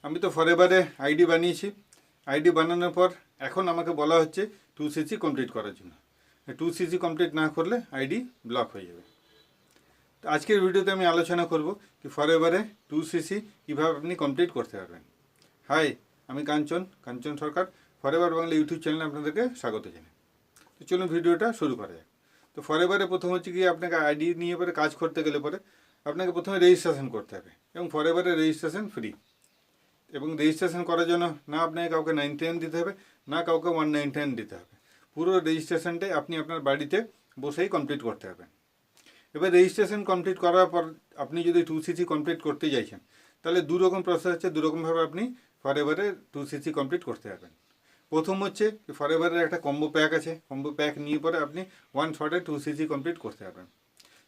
আমি তো ফরএভারে আইডি বানিয়েছি। আইডি বানানোর পর এখন আমাকে বলা হচ্ছে 2cc কমপ্লিট করার জন্য। 2cc কমপ্লিট না করলে আইডি ব্লক হয়ে যাবে। তো আজকের ভিডিওতে আমি আলোচনা করব কি ফরএভারে 2cc কীভাবে আপনি কমপ্লিট করতে পারবেন। হাই, আমি কাঞ্চন সরকার, ফরএভার বাংলা ইউটিউব চ্যানেলে আপনাদেরকে স্বাগত জানাই। তো চলুন ভিডিওটা শুরু করা যাক। তো ফরএভারে প্রথম হচ্ছে কি আপনাকে আইডি নিয়ে পরে কাজ করতে গেলে পরে আপনাকে প্রথমে রেজিস্ট্রেশন করতে হবে, এবং ফরএভারে রেজিস্ট্রেশন ফ্রি। এবং রেজিস্ট্রেশন করার জন্য না আপনাকে কাউকে 99 দিতে হবে, না কাউকে 199 দিতে হবে। পুরো রেজিস্ট্রেশনটাই আপনি আপনার বাড়িতে বসেই কমপ্লিট করতে হবে। এবার রেজিস্ট্রেশন কমপ্লিট করার পর আপনি যদি 2cc কমপ্লিট করতে চাইছেন, তাহলে দুরকম প্রসেস আছে, দুরকমভাবে আপনি ফরএভারে 2cc কমপ্লিট করতে পারবেন। প্রথম হচ্ছে ফরএভারের একটা কম্বো প্যাক আছে। কম্বো প্যাক নিয়ে পরে আপনি 1 শটে 2cc কমপ্লিট করতে পারবেন।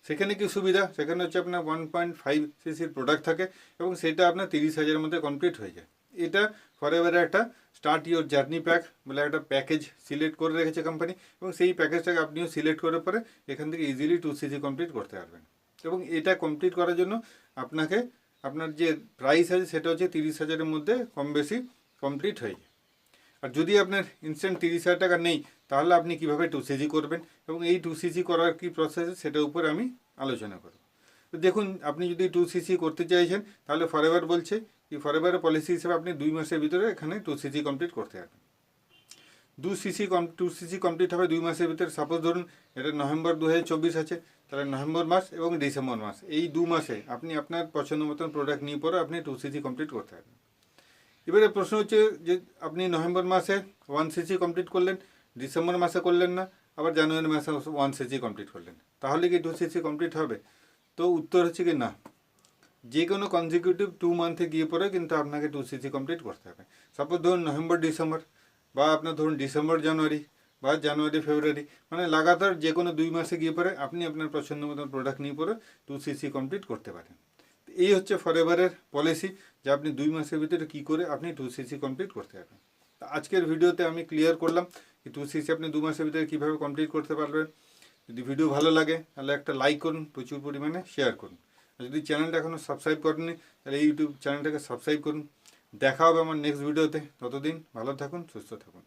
সেখানে কি সুবিধা, সেখানে হচ্ছে আপনার 1.5cc প্রোডাক্ট থাকে এবং সেটা আপনার 30,000-এর মধ্যে কমপ্লিট হয়ে যায়। এটা ফরএভারের একটা স্টার্ট ইওর জার্নি প্যাক বলে একটা প্যাকেজ সিলেক্ট করে রেখেছে কোম্পানি, এবং সেই প্যাকেজটাকে আপনিও সিলেক্ট করে পরে এখান থেকে ইজিলি 2cc কমপ্লিট করতে পারবেন। এবং এটা কমপ্লিট করার জন্য আপনাকে আপনার যে প্রাইস আছে সেটা হচ্ছে 30,000-এর মধ্যে কম বেশি কমপ্লিট হয়ে যায়। আর যদি আপনার ইনস্ট্যান্ট 30,000 টাকা নেই, তাহলে আপনি কীভাবে 2cc করবেন এবং এই 2cc করার কী প্রসেস সেটার উপর আমি আলোচনা করব। তো দেখুন, আপনি যদি 2cc করতে চাইছেন তাহলে ফরএভার বলছে কি ফরএভারের পলিসি হিসেবে আপনি 2 মাসের ভিতরে এখানে 2cc কমপ্লিট করতে পারবেন। 2cc কমপ্লিট হবে 2 মাসের ভিতরে। সাপোজ ধরুন এটা নভেম্বর 2024 আছে, তাহলে নভেম্বর মাস এবং ডিসেম্বর মাস, এই 2 মাসে আপনি আপনার পছন্দ মতন প্রোডাক্ট নিয়ে পরে আপনি 2cc কমপ্লিট করতে পারবেন। এবারে প্রশ্ন হচ্ছে যে আপনি নভেম্বর মাসে 1cc কমপ্লিট করলেন, ডিসেম্বর মাসে করলেন না, আবার জানুয়ারি মাসে 1cc কমপ্লিট করলেন, তাহলে কি 2cc কমপ্লিট হবে? তো উত্তর হচ্ছে কি না। যে কোনো কনজিকিউটিভ 2 মান্থে গিয়ে পরে কিন্তু আপনাকে 2cc কমপ্লিট করতে হবে। সাপোজ ধরুন নভেম্বর ডিসেম্বর, বা আপনার ধরুন ডিসেম্বর জানুয়ারি, বা জানুয়ারি ফেব্রুয়ারি, মানে লাগাতার যে কোনো 2 মাসে গিয়ে পরে আপনি আপনার পছন্দ মতন প্রোডাক্ট নিয়ে পরে 2cc কমপ্লিট করতে পারেন। এই হচ্ছে ফরএভারের পলিসি, যে আপনি 2 মাসের ভিতরে কী করে আপনি 2cc কমপ্লিট করতে পারবেন। আজকের ভিডিওতে আমি ক্লিয়ার করলাম যে 2cc আপনি 2 মাসের ভিতরে কীভাবে কমপ্লিট করতে পারবেন। যদি ভিডিও ভালো লাগে তাহলে একটা লাইক করুন, প্রচুর পরিমাণে শেয়ার করুন। আর যদি চ্যানেলটা এখনও সাবস্ক্রাইব করেননি তাহলে এই ইউটিউব চ্যানেলটাকে সাবস্ক্রাইব করুন। দেখা হবে আমার নেক্সট ভিডিওতে। ততদিন ভালো থাকুন, সুস্থ থাকুন।